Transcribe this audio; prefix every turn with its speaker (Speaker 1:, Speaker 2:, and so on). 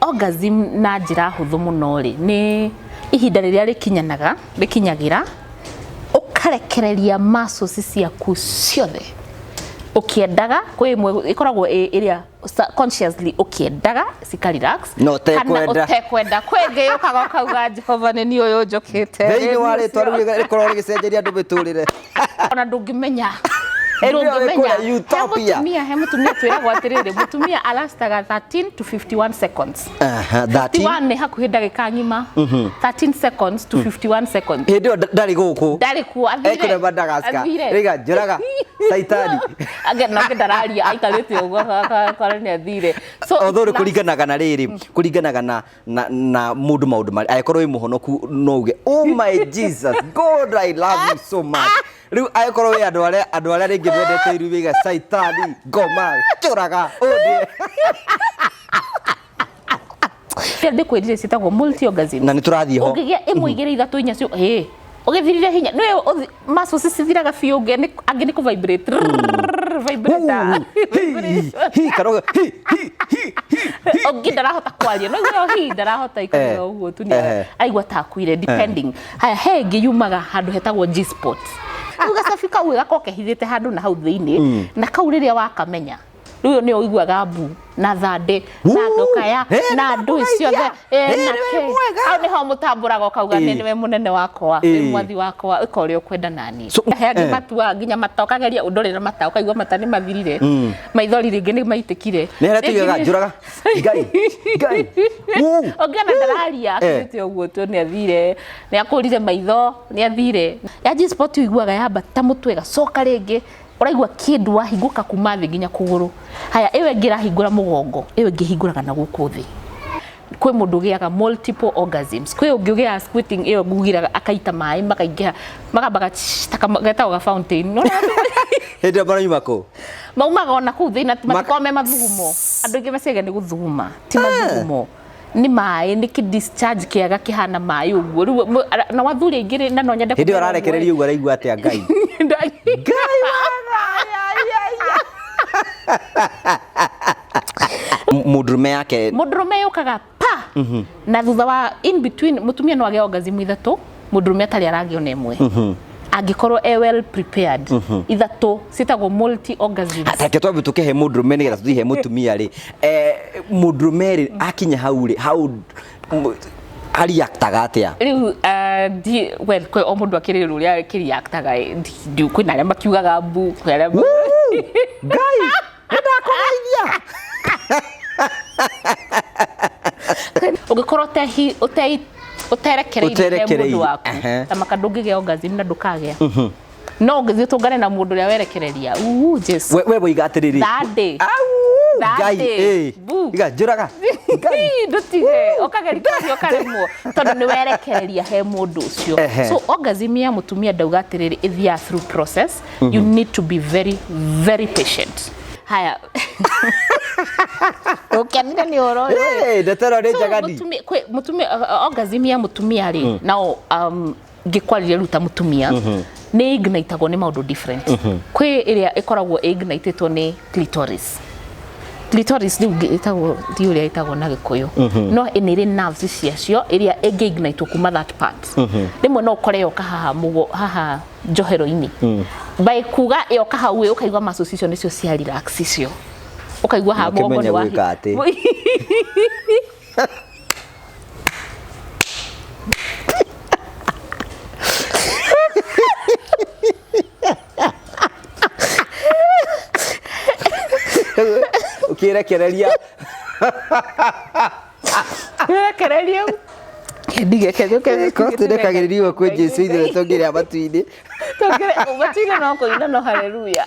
Speaker 1: orgasm na njira huthu muno ri ni ihinda riria rikinyagira ukarekereria muscles ciaku ciothe ukiendaga kwi imwe ikoragwo iria consciously ukiendaga cika relax
Speaker 2: no
Speaker 1: tekwenda kwenge ukaga kauga Jehova ni ni uyu njokite
Speaker 2: thini wari twaru rikorwo rigicenjeria andu miturire
Speaker 1: ona ndungimenya
Speaker 2: utopia
Speaker 1: he mutumia twiragwo atiriri mutumia alastaga 13 to 51 seconds 51 ni hakuhi ndagika ngima 13 seconds to 51 seconds
Speaker 2: ndio ndari guku
Speaker 1: ndari ku athire
Speaker 2: ekore Madagascar riga njuraga saitani
Speaker 1: agena ndararia aikarite ugo kora ni athire
Speaker 2: so othore kuringanaga na riri kuringanaga na mundu maundu mari aikorwo i muhonoku nouge oh my Jesus God I love you so much riu aikorwo wi andu aria ringi mwendete iruiga saitani ngoma njuraga odi
Speaker 1: Fede kwirire citagwo multi orgasm
Speaker 2: na ni turathie ho
Speaker 1: ugigia imwe igire ithatu inya cio ugithirire hinya no muscles cithiraga fiu angi ni ku vibrate
Speaker 2: hi karoga
Speaker 1: ogi ndarahota kwaria no hi ndarahota ikoro uguo tu ni aigua takuire depending haya hengi yumaga handu hetagwo G spot ugacafika ugakoke hithite handu na hau thiini na kau riria wakamenya riu ni uiguaga mbu na thande na ndokaya na ndu icio the na ke au ni ho mutamburaga ukauga ni we munene wakwa mwathi wakwa ikorio kwenda nani heagi matua nginya matokageria undorera mata ukaigua mata ni mathirire maithori ringi ni maitikire
Speaker 2: ni haratigaga njuraga ngai
Speaker 1: ogana ndararia akirite uguo tu ni athire ni akurire maitho ni athire ya G spot uiguaga yamba ta mutwe gacoka ringi uraigua kindu wahinguka kuma thi nginya kuguru haya iwe ngira hingura mugongo iwe ngihinguraga na guku thi kwi mundu giaga multiple orgasms kwi ungigia squirting iwe ngugiraga akaita mai makaingia magabaga getaga ga fountain no
Speaker 2: hende barayuma ko
Speaker 1: maumaga ona ku thi na matikome mathugumo andu ingi macege ni guthuguma ti mathugumo ni mai ni ki discharge kiaga kihana mai uguo na wathuri ingire na no nyende
Speaker 2: hindi ararekereria uguo araigua atia ngai mudrume yukaga pa na thutha wa in between mutumia no age orgasm ithatu mudrume atari aragiona imwe angikorwo well prepared ithatu citagwo multi orgasms atake twabu tukehe mudrume nigetha tuthihe mutumia ri mudrume ri akinya hau ri hau reactaga atia riu well kwe o mundu akiri ruria reactaga ndio kwina aria makiugaga mbu kwere ngai ndakoraithia ugikorwo uterekereire mundu waku ta makandungigia orgasm na ndukagea no ngithio tungane na mundu ria werekereria Jesus we boiga atiriri thande ngai iga njuraga ngai ndutige okagerikio okaremwo tondu ni werekereria he mundu ucio so orgasm ya mutumia ndauga atiriri ithia through process you need to be very very patient haya ukiamina ni oro ndatara ri jagadi mutumia orgasm ya mutumia ri nao ngikwarire ruta mutumia ni ignitago ni maundu different kwi iria ikoragwo ignitetwo ni clitoris ni itago itago na gikuyu no inire nerves ciacio iria ignitwo kuma that part rimwe no koreo haha njohero-ini by kuga iyo kahau ukaigwa association icio cia relax icio ukaigwa ha mugongo ni wahi ukirekereria ndige kedio kotire kagiririo kwe Jesu ithe tongire abatuini no ko ina no haleluya